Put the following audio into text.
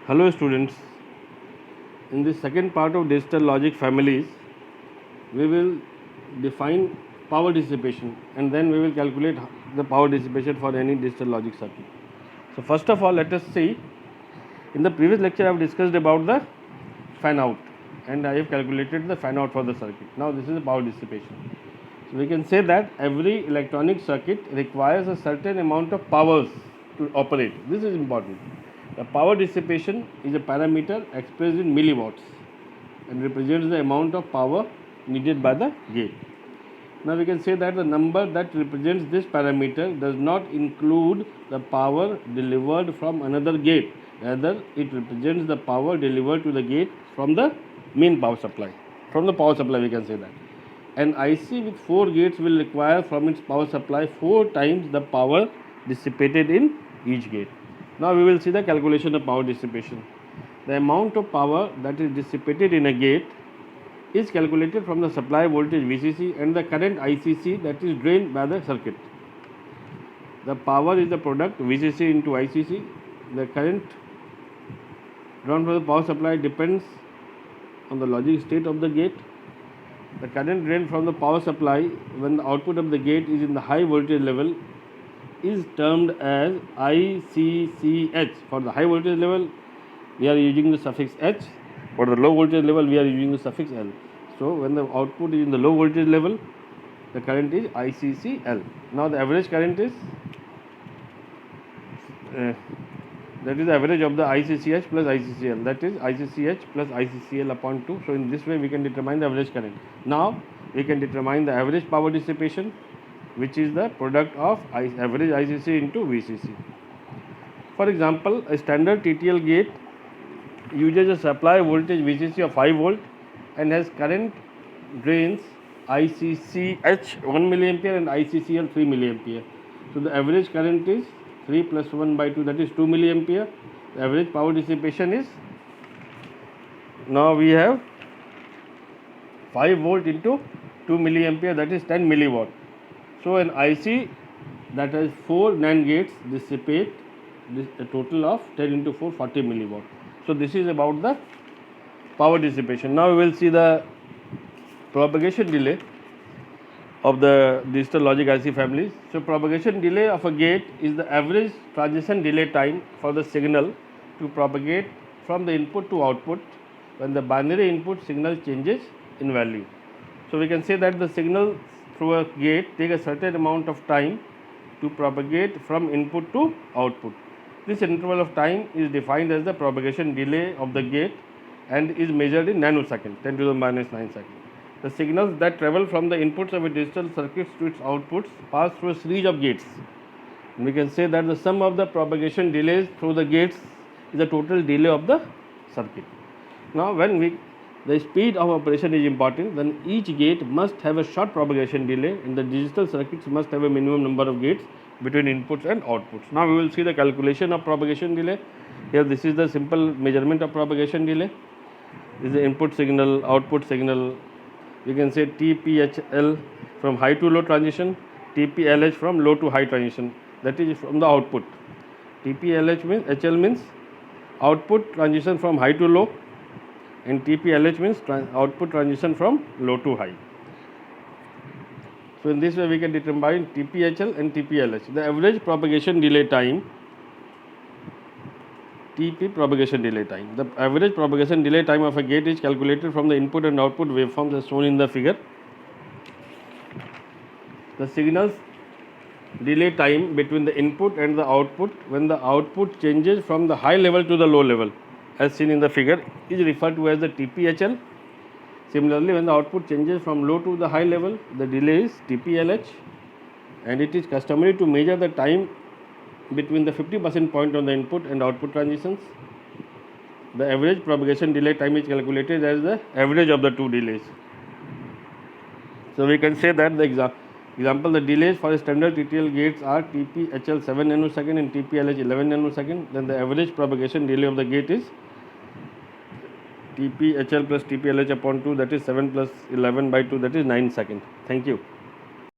Hello students, in the second part of digital logic families, we will define power dissipation and then we will calculate the power dissipation for any digital logic circuit. So first of all, let us see, in the previous lecture I have discussed about the fan out and I have calculated the fan out for the circuit. Now this is the power dissipation. So we can say that every electronic circuit requires a certain amount of powers to operate. This is important. The power dissipation is a parameter expressed in milliwatts and represents the amount of power needed by the gate. Now we can say that the number that represents this parameter does not include the power delivered from another gate. Rather, it represents the power delivered to the gate from the main power supply. From the power supply we can say that. An IC with 4 gates will require from its power supply 4 times the power dissipated in each gate. Now we will see the calculation of power dissipation. The amount of power that is dissipated in a gate is calculated from the supply voltage VCC and the current ICC that is drained by the circuit. The power is the product VCC into ICC. The current drawn from the power supply depends on the logic state of the gate. The current drained from the power supply when the output of the gate is in the high voltage level is termed as ICCH. For the high voltage level we are using the suffix H, for the low voltage level we are using the suffix L. So when the output is in the low voltage level, the current is ICCL. Now the average current is that is the average of the ICCH plus ICCL, that is ICCH plus ICCL upon 2. So in this way we can determine the average current. Now we can determine the average power dissipation, which is the product of average ICC into VCC. For example, a standard TTL gate uses a supply voltage VCC of 5 volt and has current drains ICCH 1 milliampere and ICCL 3 milliampere. So the average current is 3 plus 1 by 2, that is 2 milliampere. The average power dissipation is, now we have 5 volt into 2 milliampere, that is 10 milliwatt. So an IC that has 4 NAND gates dissipate a total of 10 into 4, 40 milliwatt. So this is about the power dissipation. Now we will see the propagation delay of the digital logic IC families. So propagation delay of a gate is the average transition delay time for the signal to propagate from the input to output when the binary input signal changes in value. So we can say that the signal through a gate take a certain amount of time to propagate from input to output. This interval of time is defined as the propagation delay of the gate and is measured in nanoseconds, 10 to the minus 9 seconds. The signals that travel from the inputs of a digital circuit to its outputs pass through a series of gates. And we can say that the sum of the propagation delays through the gates is the total delay of the circuit. Now when the speed of operation is important, then each gate must have a short propagation delay and the digital circuits must have a minimum number of gates between inputs and outputs. Now we will see the calculation of propagation delay. Here this is the simple measurement of propagation delay. This is the input signal, output signal. We can say TPHL from high to low transition, TPLH from low to high transition, that is from the output. TPLH means, HL means output transition from high to low and TPLH means output transition from low to high. So in this way we can determine TPHL and TPLH. The average propagation delay time, TP propagation delay time. The average propagation delay time of a gate is calculated from the input and output waveforms as shown in the figure. The signal's delay time between the input and the output when the output changes from the high level to the low level as seen in the figure is referred to as the TPHL. Similarly, when the output changes from low to the high level, the delay is TPLH, and it is customary to measure the time between the 50% point on the input and output transitions. The average propagation delay time is calculated as the average of the two delays. So we can say that the example, the delays for standard TTL gates are TPHL 7 nanosecond and TPLH 11 nanosecond. Then the average propagation delay of the gate is TPHL plus TPLH upon 2, that is 7 plus 11 by 2, that is 9 seconds. Thank you.